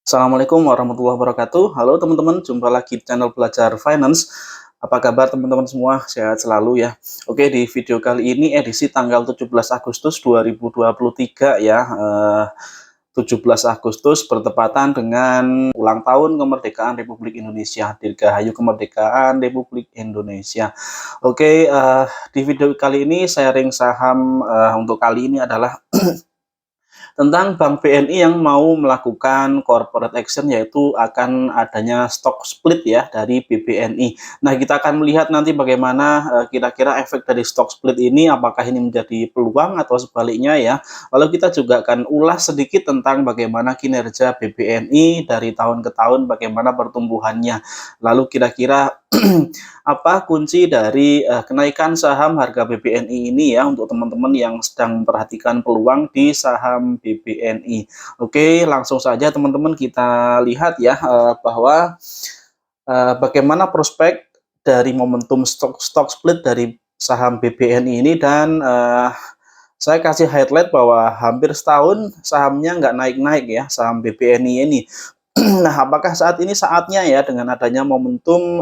Assalamualaikum warahmatullahi wabarakatuh. Halo teman-teman, jumpa lagi di channel Belajar Finance. Apa kabar teman-teman semua? Sehat selalu ya. Oke, di video kali ini edisi tanggal 17 Agustus 2023 ya. 17 Agustus bertepatan dengan ulang tahun kemerdekaan Republik Indonesia. Dirgahayu kemerdekaan Republik Indonesia. Oke, di video kali ini sharing saham untuk kali ini adalah tentang Bank BNI yang mau melakukan corporate action, yaitu akan adanya stock split ya dari BBNI. Nah, kita akan melihat nanti bagaimana kira-kira efek dari stock split ini, apakah ini menjadi peluang atau sebaliknya ya. Lalu kita juga akan ulas sedikit tentang bagaimana kinerja BBNI dari tahun ke tahun, bagaimana pertumbuhannya. Lalu kira-kira apa kunci dari kenaikan saham harga BBNI ini ya, untuk teman-teman yang sedang memperhatikan peluang di saham BBNI. Oke, langsung saja teman-teman kita lihat ya, bahwa bagaimana prospek dari momentum stock split dari saham BBNI ini. Dan saya kasih highlight bahwa hampir setahun sahamnya nggak naik-naik ya, saham BBNI ini. Nah, apakah saat ini saatnya ya, dengan adanya momentum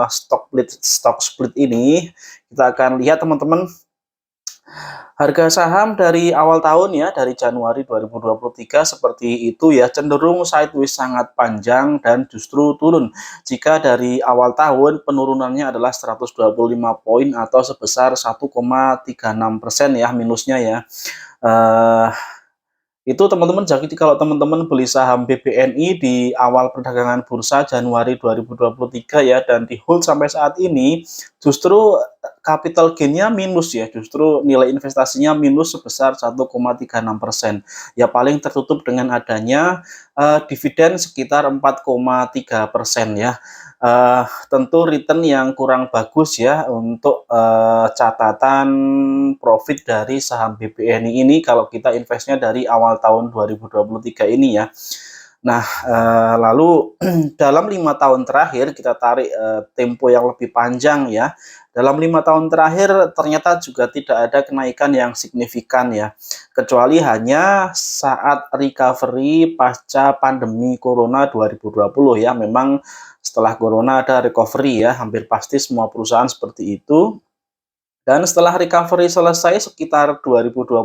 stock split ini, kita akan lihat teman-teman, harga saham dari awal tahun ya, dari Januari 2023 seperti itu ya, cenderung sideways sangat panjang dan justru turun. Jika dari awal tahun penurunannya adalah 125 poin atau sebesar 1,36% ya, minusnya ya. Eh, itu teman-teman, jadi kalau teman-teman beli saham BBNI di awal perdagangan bursa Januari 2023 ya, dan di hold sampai saat ini, justru capital gain-nya minus ya, justru nilai investasinya minus sebesar 1,36%. Ya, paling tertutup dengan adanya dividen sekitar 4,3% ya. Tentu return yang kurang bagus ya untuk catatan profit dari saham BBNI ini kalau kita investnya dari awal tahun 2023 ini ya. Nah, lalu dalam 5 tahun terakhir kita tarik tempo yang lebih panjang ya. Dalam 5 tahun terakhir ternyata juga tidak ada kenaikan yang signifikan ya, kecuali hanya saat recovery pasca pandemi Corona 2020 ya. Memang setelah Corona ada recovery ya, hampir pasti semua perusahaan seperti itu. Dan setelah recovery selesai sekitar 2022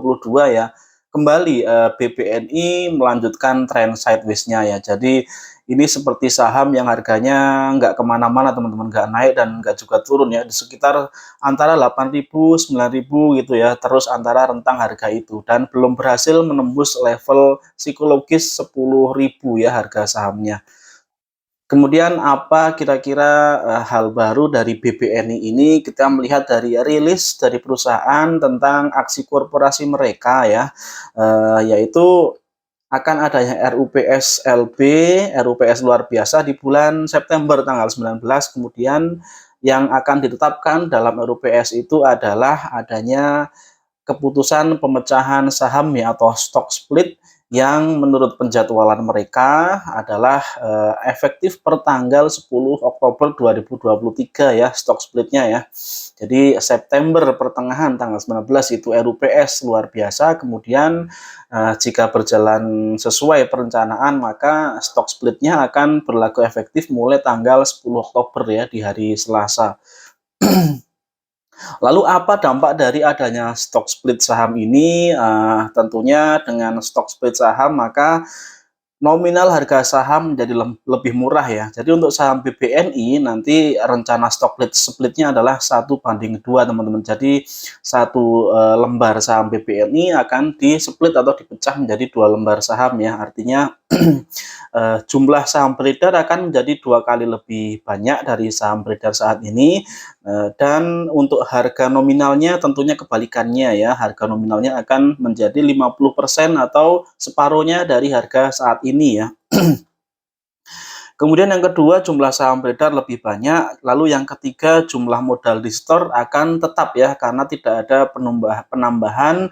ya, kembali BBNI melanjutkan tren sideways-nya ya. Jadi ini seperti saham yang harganya nggak kemana-mana teman-teman, nggak naik dan nggak juga turun ya, di sekitar antara 8.000, 9.000 gitu ya, terus antara rentang harga itu, dan belum berhasil menembus level psikologis 10.000 ya harga sahamnya. Kemudian apa kira-kira hal baru dari BBNI ini? Kita melihat dari rilis dari perusahaan tentang aksi korporasi mereka ya, yaitu akan adanya RUPS LB, RUPS luar biasa di bulan September tanggal 19. Kemudian yang akan ditetapkan dalam RUPS itu adalah adanya keputusan pemecahan saham ya, atau stock split, yang menurut penjadwalan mereka adalah efektif per tanggal 10 Oktober 2023 ya, stock splitnya ya. Jadi September pertengahan tanggal 19 itu RUPS luar biasa. Kemudian jika berjalan sesuai perencanaan, maka stock splitnya akan berlaku efektif mulai tanggal 10 Oktober ya, di hari Selasa. Lalu apa dampak dari adanya stock split saham ini? Tentunya dengan stock split saham, maka nominal harga saham menjadi lebih murah ya. Jadi untuk saham BBNI nanti rencana stock splitnya adalah 1:2 teman-teman. Jadi satu lembar saham BBNI akan di-split atau dipecah menjadi 2 lembar saham ya. Artinya jumlah saham beredar akan menjadi 2 kali lebih banyak dari saham beredar saat ini. Dan untuk harga nominalnya tentunya kebalikannya ya, harga nominalnya akan menjadi 50% atau separuhnya dari harga saat ini ya. Kemudian yang kedua, jumlah saham beredar lebih banyak. Lalu yang ketiga, jumlah modal di store akan tetap ya, karena tidak ada penambahan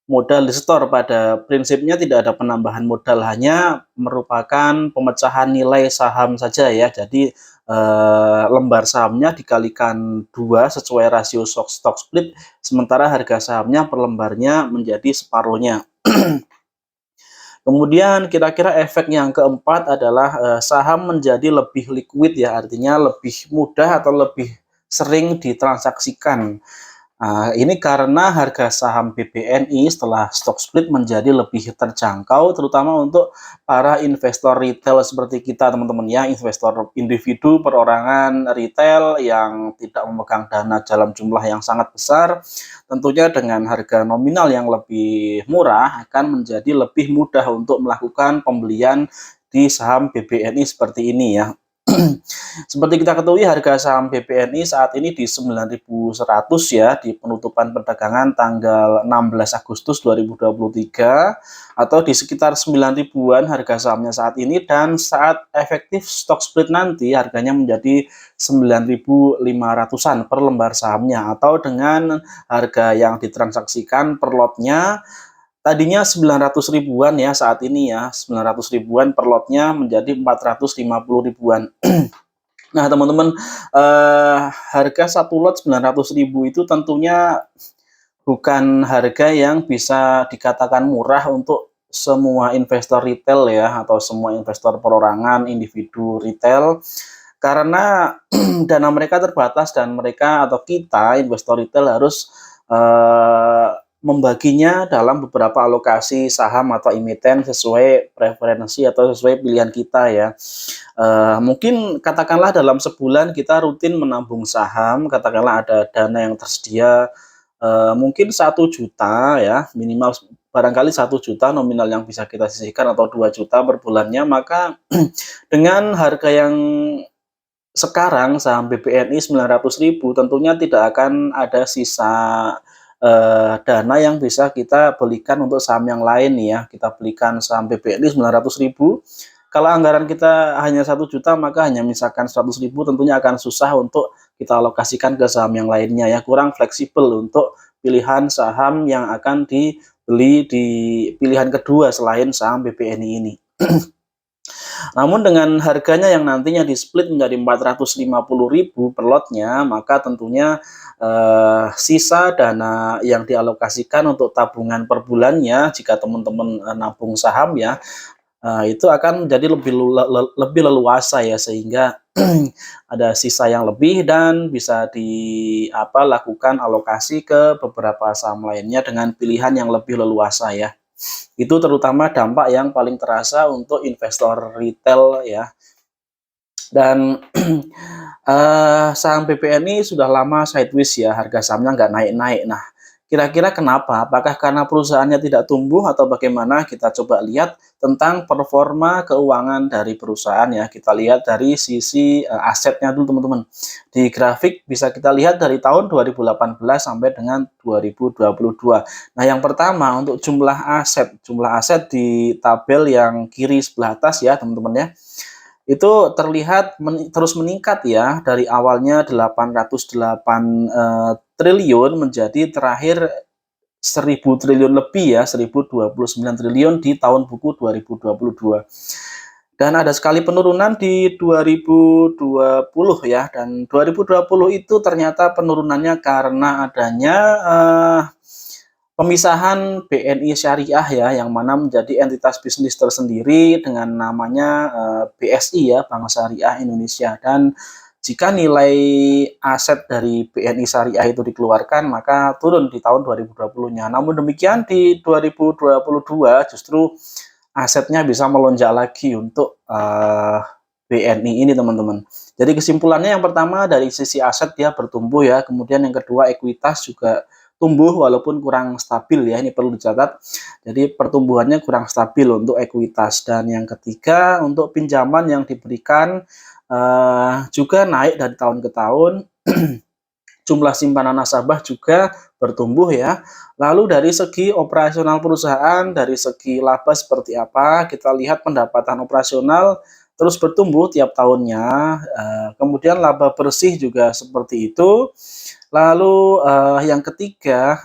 modal di store. Pada prinsipnya tidak ada penambahan modal, hanya merupakan pemecahan nilai saham saja ya. Jadi lembar sahamnya dikalikan 2 sesuai rasio stock split, sementara harga sahamnya per lembarnya menjadi separuhnya. Kemudian kira-kira efek yang keempat adalah saham menjadi lebih liquid ya, artinya lebih mudah atau lebih sering ditransaksikan. Ini karena harga saham BBNI setelah stock split menjadi lebih terjangkau, terutama untuk para investor retail seperti kita, teman-teman ya, investor individu, perorangan retail yang tidak memegang dana dalam jumlah yang sangat besar. Tentunya dengan harga nominal yang lebih murah akan menjadi lebih mudah untuk melakukan pembelian di saham BBNI seperti ini ya. Seperti kita ketahui harga saham BBNI saat ini di 9.100 ya di penutupan perdagangan tanggal 16 Agustus 2023 atau di sekitar 9 ribuan harga sahamnya saat ini, dan saat efektif stock split nanti harganya menjadi 9.500-an per lembar sahamnya, atau dengan harga yang ditransaksikan per lotnya tadinya 900 ribuan ya, saat ini ya 900 ribuan per lotnya menjadi 450 ribuan. Nah, teman-teman, harga satu lot 900.000 itu tentunya bukan harga yang bisa dikatakan murah untuk semua investor retail ya, atau semua investor perorangan, individu retail, karena dana mereka terbatas dan mereka atau kita investor retail harus membaginya dalam beberapa alokasi saham atau emiten sesuai preferensi atau sesuai pilihan kita ya. Mungkin katakanlah dalam sebulan kita rutin menabung saham, katakanlah ada dana yang tersedia mungkin 1 juta ya, minimal barangkali 1 juta nominal yang bisa kita sisihkan, atau 2 juta per bulannya, maka dengan harga yang sekarang saham BBNI 900.000 tentunya tidak akan ada sisa dana yang bisa kita belikan untuk saham yang lain nih ya. Kita belikan saham BBNI 900.000, kalau anggaran kita hanya 1 juta, maka hanya misalkan 100.000 tentunya akan susah untuk kita alokasikan ke saham yang lainnya ya, kurang fleksibel untuk pilihan saham yang akan dibeli di pilihan kedua selain saham BBNI ini. Namun dengan harganya yang nantinya di-split menjadi 450.000 per lotnya, maka tentunya sisa dana yang dialokasikan untuk tabungan per bulannya jika teman-teman nabung saham ya, itu akan menjadi lebih leluasa ya, sehingga ada sisa yang lebih dan bisa lakukan alokasi ke beberapa saham lainnya dengan pilihan yang lebih leluasa ya. Itu terutama dampak yang paling terasa untuk investor retail ya. Dan saham BBNI sudah lama sideways ya, harga sahamnya nggak naik-naik. Nah, kira-kira kenapa? Apakah karena perusahaannya tidak tumbuh atau bagaimana? Kita coba lihat tentang performa keuangan dari perusahaan ya. Kita lihat dari sisi asetnya dulu teman-teman. Di grafik bisa kita lihat dari tahun 2018 sampai dengan 2022. Nah, yang pertama untuk jumlah aset di tabel yang kiri sebelah atas ya teman-teman ya, itu terlihat terus meningkat ya, dari awalnya 808 triliun menjadi terakhir 1.000 triliun lebih ya, 1.029 triliun di tahun buku 2022. Dan ada sekali penurunan di 2020 ya, dan 2020 itu ternyata penurunannya karena adanya pemisahan BNI Syariah ya, yang mana menjadi entitas bisnis tersendiri dengan namanya BSI ya, Bank Syariah Indonesia. Dan jika nilai aset dari BNI Syariah itu dikeluarkan, maka turun di tahun 2020-nya. Namun demikian di 2022 justru asetnya bisa melonjak lagi untuk BNI ini teman-teman. Jadi kesimpulannya yang pertama dari sisi aset dia bertumbuh ya, kemudian yang kedua ekuitas juga tumbuh walaupun kurang stabil ya, ini perlu dicatat. Jadi pertumbuhannya kurang stabil untuk ekuitas. Dan yang ketiga untuk pinjaman yang diberikan juga naik dari tahun ke tahun. Jumlah simpanan nasabah juga bertumbuh ya. Lalu dari segi operasional perusahaan, dari segi laba seperti apa, kita lihat pendapatan operasional terus bertumbuh tiap tahunnya. Kemudian laba bersih juga seperti itu. Lalu yang ketiga,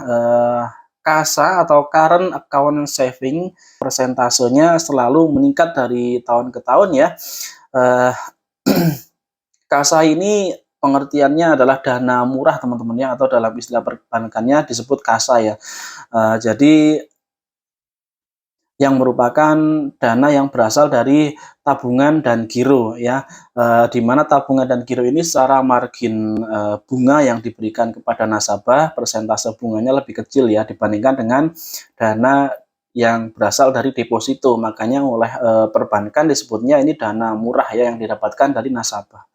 kasa atau current account saving persentasenya selalu meningkat dari tahun ke tahun ya. Kasa ini pengertiannya adalah dana murah teman-teman ya, atau dalam istilah perbankannya disebut kasa ya. Jadi yang merupakan dana yang berasal dari tabungan dan giro ya, di mana tabungan dan giro ini secara margin bunga yang diberikan kepada nasabah, persentase bunganya lebih kecil ya dibandingkan dengan dana yang berasal dari deposito. Makanya oleh perbankan disebutnya ini dana murah ya yang didapatkan dari nasabah.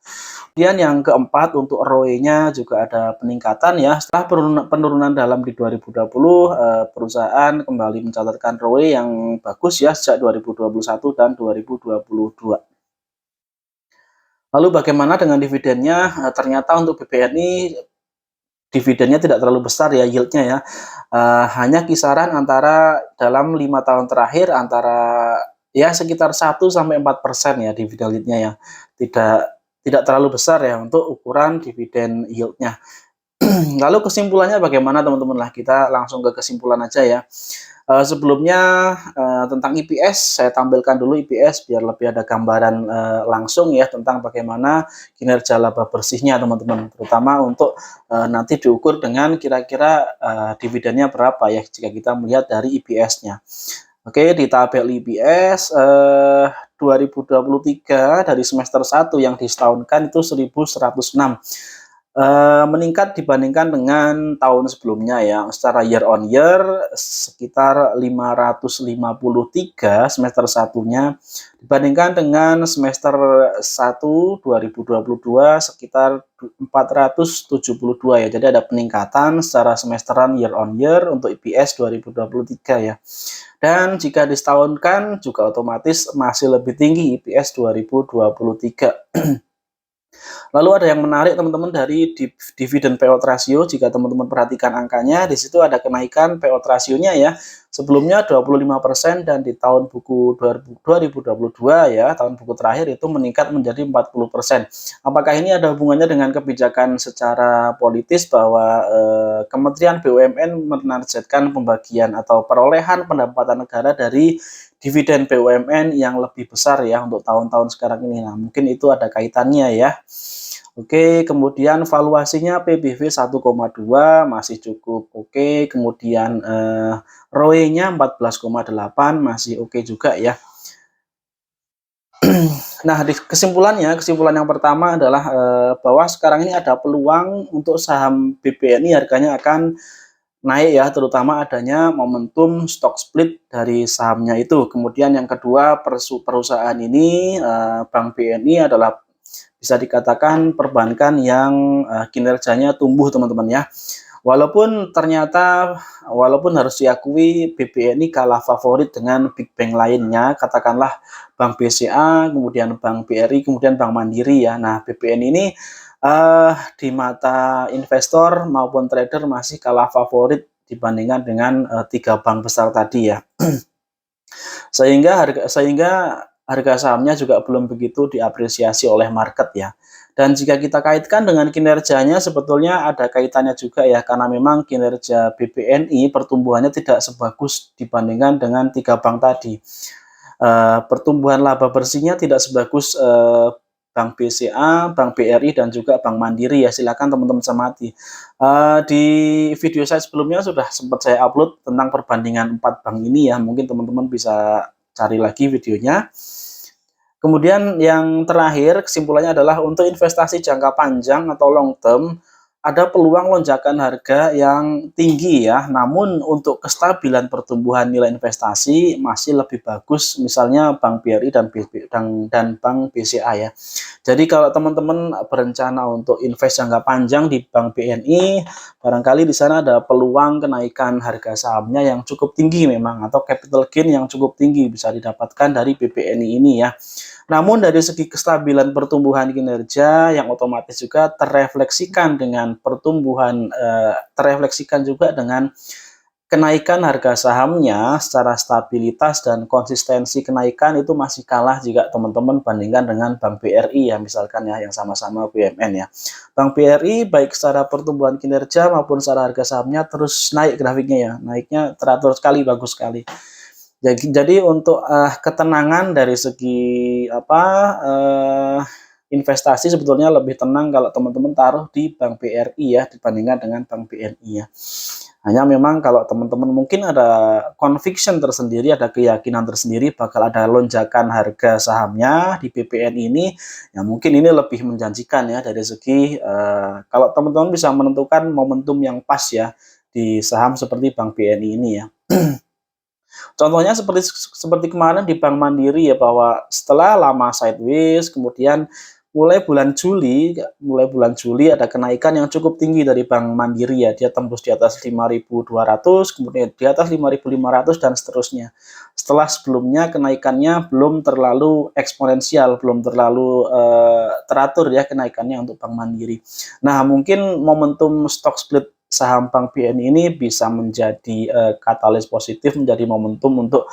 Kemudian yang keempat untuk ROE-nya juga ada peningkatan ya. Setelah penurunan dalam di 2020, perusahaan kembali mencatatkan ROE yang bagus ya sejak 2021 dan 2022. Lalu bagaimana dengan dividennya? Ternyata untuk BBRI dividennya tidak terlalu besar ya yield-nya ya. Hanya kisaran antara dalam 5 tahun terakhir antara ya sekitar 1-4% ya dividen yield-nya ya. Tidak terlalu besar ya untuk ukuran dividen yield-nya. Lalu kesimpulannya bagaimana teman-teman? Lah kita langsung ke kesimpulan aja ya. Sebelumnya tentang EPS saya tampilkan dulu EPS biar lebih ada gambaran langsung ya tentang bagaimana kinerja laba bersihnya teman-teman, terutama untuk nanti diukur dengan kira-kira dividennya berapa ya jika kita melihat dari EPS-nya. Oke, di tabel EPS 2023 dari semester 1 yang disetahunkan itu 1106. Meningkat dibandingkan dengan tahun sebelumnya ya, secara year on year sekitar 553 semester satunya dibandingkan dengan semester 1 2022 sekitar 472 ya. Jadi ada peningkatan secara semesteran year on year untuk EPS 2023 ya. Dan jika disetahunkan juga otomatis masih lebih tinggi EPS 2023. Lalu ada yang menarik teman-teman dari dividen payout ratio. Jika teman-teman perhatikan angkanya, di situ ada kenaikan payout rasionya ya. Sebelumnya 25% dan di tahun buku 2022 ya, tahun buku terakhir itu meningkat menjadi 40%. Apakah ini ada hubungannya dengan kebijakan secara politis bahwa Kementerian BUMN menargetkan pembagian atau perolehan pendapatan negara dari dividen BUMN yang lebih besar ya untuk tahun-tahun sekarang ini. Nah, mungkin itu ada kaitannya ya. Oke, kemudian valuasinya PBV 1,2 masih cukup oke. Kemudian ROE-nya 14,8 masih oke juga ya. Nah, kesimpulan yang pertama adalah bahwa sekarang ini ada peluang untuk saham BBNI harganya akan naik ya, terutama adanya momentum stock split dari sahamnya itu. Kemudian yang kedua, perusahaan ini Bank BNI adalah bisa dikatakan perbankan yang kinerjanya tumbuh teman-teman ya. Walaupun harus diakui BBNI kalah favorit dengan big bank lainnya, katakanlah Bank BCA, kemudian Bank BRI, kemudian Bank Mandiri ya. Nah, BBNI ini di mata investor maupun trader masih kalah favorit dibandingkan dengan 3 bank besar tadi ya. Sehingga harga sahamnya juga belum begitu diapresiasi oleh market ya. Dan jika kita kaitkan dengan kinerjanya sebetulnya ada kaitannya juga ya, karena memang kinerja BBNI pertumbuhannya tidak sebagus dibandingkan dengan 3 bank tadi. Pertumbuhan laba bersihnya tidak sebagus Bank BCA, Bank BRI, dan juga Bank Mandiri ya. Silakan teman-teman cermati. Di video saya sebelumnya sudah sempat saya upload tentang perbandingan 4 bank ini ya. Mungkin teman-teman bisa cari lagi videonya. Kemudian yang terakhir kesimpulannya adalah untuk investasi jangka panjang atau long term ada peluang lonjakan harga yang tinggi ya, namun untuk kestabilan pertumbuhan nilai investasi masih lebih bagus misalnya Bank BRI dan Bank BCA ya. Jadi kalau teman-teman berencana untuk invest jangka panjang di Bank BNI, barangkali di sana ada peluang kenaikan harga sahamnya yang cukup tinggi memang, atau capital gain yang cukup tinggi bisa didapatkan dari BBNI ini ya. Namun dari segi kestabilan pertumbuhan kinerja yang otomatis juga terrefleksikan dengan terrefleksikan juga dengan kenaikan harga sahamnya secara stabilitas dan konsistensi kenaikan itu masih kalah jika teman-teman bandingkan dengan Bank BRI ya misalkan ya yang sama-sama BUMN ya. Bank BRI baik secara pertumbuhan kinerja maupun secara harga sahamnya terus naik grafiknya ya, naiknya teratur sekali, bagus sekali. Jadi untuk ketenangan dari segi investasi sebetulnya lebih tenang kalau teman-teman taruh di Bank BRI ya dibandingkan dengan Bank BNI ya. Hanya memang kalau teman-teman mungkin ada conviction tersendiri, ada keyakinan tersendiri bakal ada lonjakan harga sahamnya di BPN ini, ya mungkin ini lebih menjanjikan ya dari segi, kalau teman-teman bisa menentukan momentum yang pas ya di saham seperti Bank BNI ini ya. Contohnya seperti seperti kemarin di Bank Mandiri ya, bahwa setelah lama sideways, kemudian mulai bulan Juli ada kenaikan yang cukup tinggi dari Bank Mandiri ya, dia tembus di atas 5.200, kemudian di atas 5.500 dan seterusnya. Setelah sebelumnya kenaikannya belum terlalu eksponensial, belum terlalu, teratur ya kenaikannya untuk Bank Mandiri. Nah, mungkin momentum stock split saham Bank BNI ini bisa menjadi, katalis positif, menjadi momentum untuk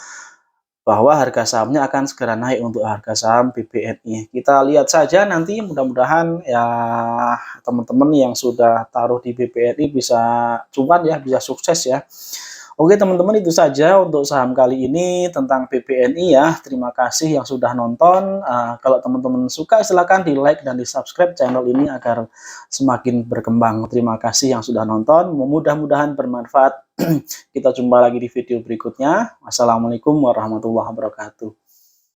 bahwa harga sahamnya akan segera naik untuk harga saham BBNI. Kita lihat saja nanti, mudah-mudahan ya teman-teman yang sudah taruh di BBNI bisa cuan ya, bisa sukses ya. Oke teman-teman, itu saja untuk saham kali ini tentang BBNI ya. Terima kasih yang sudah nonton. Kalau teman-teman suka silahkan di like dan di subscribe channel ini agar semakin berkembang. Terima kasih yang sudah nonton. Mudah-mudahan bermanfaat. Kita jumpa lagi di video berikutnya. Wassalamualaikum warahmatullahi wabarakatuh.